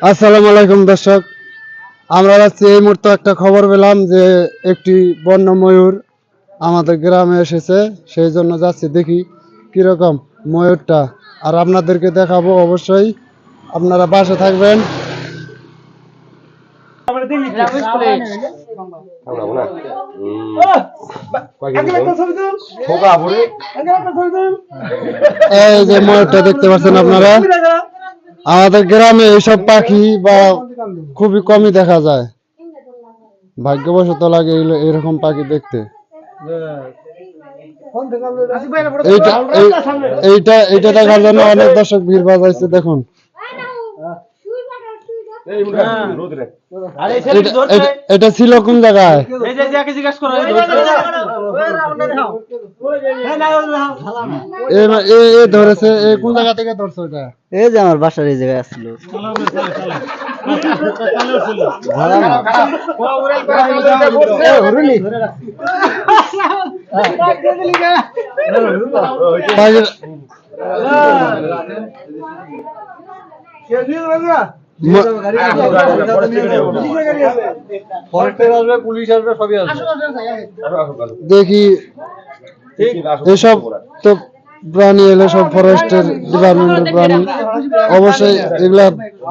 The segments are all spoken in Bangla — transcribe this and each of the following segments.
আসসালামু আলাইকুম দর্শক, আমরা যাচ্ছি এই মুহূর্তে একটা খবর পেলাম যে একটি বন্য ময়ূর আমাদের গ্রামে এসেছে। সেই জন্য যাচ্ছি, দেখি কিরকম ময়ূরটা, আর আপনাদেরকে দেখাবো। অবশ্যই আপনারা পাশে থাকবেন। এই যে ময়ূরটা দেখতে পাচ্ছেন আপনারা, আমাদের গ্রামে এইসব পাখি বা খুবই কমই দেখা যায়। ভাগ্যবশত লাগে এরকম পাখি দেখতে। এইটা দেখার জন্য অনেক দর্শক ভিড় বাজাইছে। দেখুন, এটা ছিল কোন জায়গায়? ধরেছে কোন জায়গা থেকে ধরছো? এটা এই যে আমার বাসার এই জায়গায় আসছিল। দেখি এসব তো প্রাণী এলে সব ফরেস্টের ডিপার্টমেন্টের প্রাণী, অবশ্যই এগুলা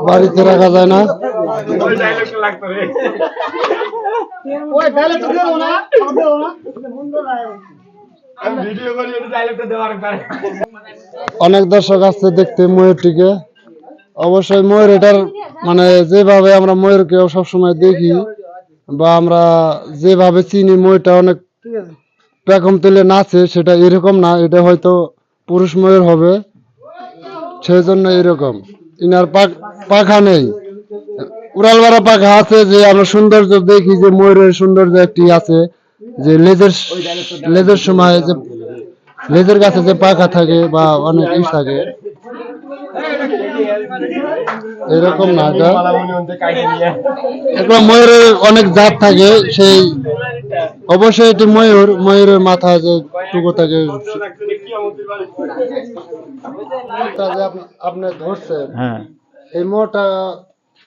বাড়িতে রাখা যায় না। অনেক দর্শক আসছে দেখতে ময়ূরটিকে। অবশ্যই ময়ূর এটার মানে যেভাবে আমরা ময়ূরকে সবসময় দেখি বা আমরা যেভাবে চিনি, ময়ূরটা অনেক পেখম তুলে নাচে, সেটা এরকম না। এটা হয়তো পুরুষ ময়ূর হবে, সেই জন্য এরকম। ইনার পাখা নেই, উড়ালবাড়া পাখা আছে। যে আমরা সৌন্দর্য দেখি যে ময়ূরের সৌন্দর্য একটি আছে, যে লেজের সময় যে লেজের কাছে যে পাখা থাকে বা অনেক থাকে, এরকম না। এটা এরকম ময়ূরের অনেক জাত থাকে। সেই অবশ্যই এটি ময়ূরের মাথা যে টুকু থাকে। আপনি ধরছেন, হ্যাঁ, এই মোটা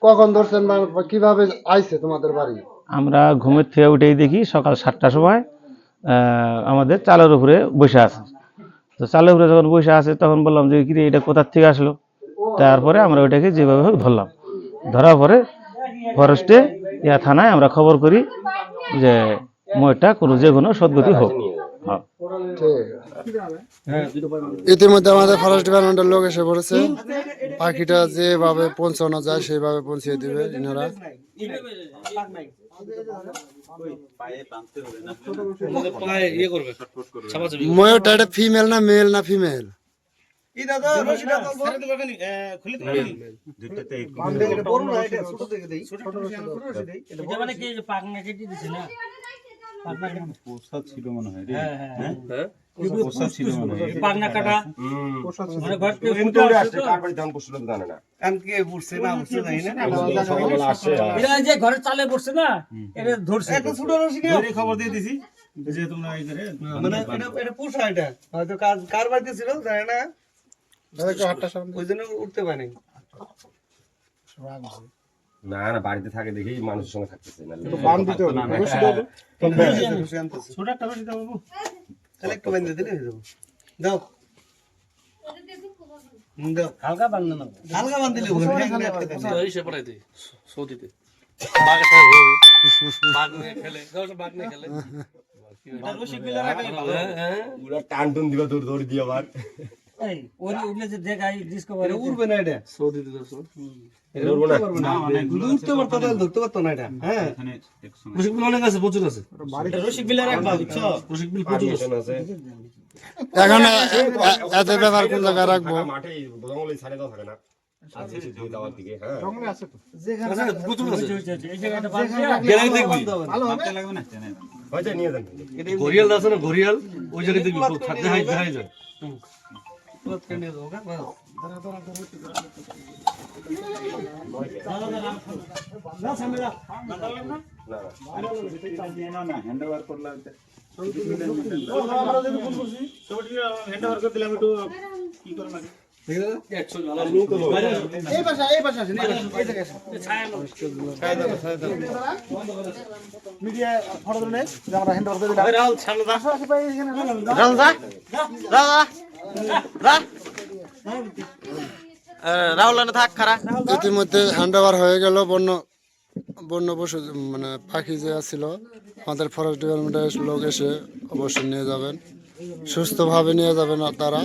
কখন ধরছেন বা কিভাবে আইছে তোমাদের বাড়ি? আমরা ঘুমের থেকে উঠেই দেখি সকাল 7টার সময় আমাদের চালের উপরে বসে আছে। তো চালের উপরে যখন বসে আছে তখন বললাম যে কিরে এটা কোথার থেকে আসলো। তারপরে আমরা ওইটাকে যেভাবে হোক ধরলাম। ধরার পরে ফরেস্টে থানায় আমরা খবর করি যে ময়ূরটা যে কোনো সদ্গতি হোক। ইতিমধ্যে আমাদের ফরেস্ট ডিপার্টমেন্টের লোক এসে পড়েছে। পাখিটা যেভাবে পৌঁছানো যায় সেইভাবে পৌঁছে দিবে এনারা। ময়ূরটা এটা ফিমেল না মেল না ফিমেল? ছিল মনে হয়। ঘরের চালে পড়ছে না, এটা ধরছে খবর দিয়ে দিছি যে তোমরা এটা পোষা, এটা হয়তো কার বাড়িতে ছিল জানে না, ওই জন্য উঠতে পারে না না, বাড়িতে থাকে দেখি মানুষের সঙ্গে থাকতেছে না। একটু বাঁধতে দিলে হয়ে যাবো। দাও হালকা বান্ধ না, হালকা বান্ধলে সৌদিতে টান টুন দিবা, দৌড় দৌড় দিয়ে আবার উঠবে না, এটা সৌদিতে উঠতে পারতো, ধরতে পারতো না এটা। হ্যাঁ, রসিক বিল অনেক আছে, প্রচুর আছে। রসিক বিল রাখবা, বুঝছো? রসিক বিল প্রচুর আছে। এখন এত ব্যাপার কোন জায়গায় রাখবো? মাঠে জঙ্গলে ছাড়ে দাও থাকে না, দিকে। হ্যাঁ, ঘড়িয়াল আছে না, ঘড়িয়াল ওই জায়গায় দেখবি দেখাই যায়। এই পাশে আসেন, এই জায়গায় আসেন। মিডিয়া ফটো তুলে যে আমরা হ্যান্ড ওভার করে দিলাম। রাহুল সামনে যা। আসো ভাই এখানে রাহুল যা। রাহুল না থাক খারা। ইতিমধ্যে হ্যান্ড ওভার হয়ে গেল বন্য পশু মানে পাখি যে ছিল আমাদের ফরেস্ট ডিপার্টমেন্টের লোক এসে অবশ্যই নিয়ে যাবেন, সুস্থভাবে নিয়ে যাবেন তারা।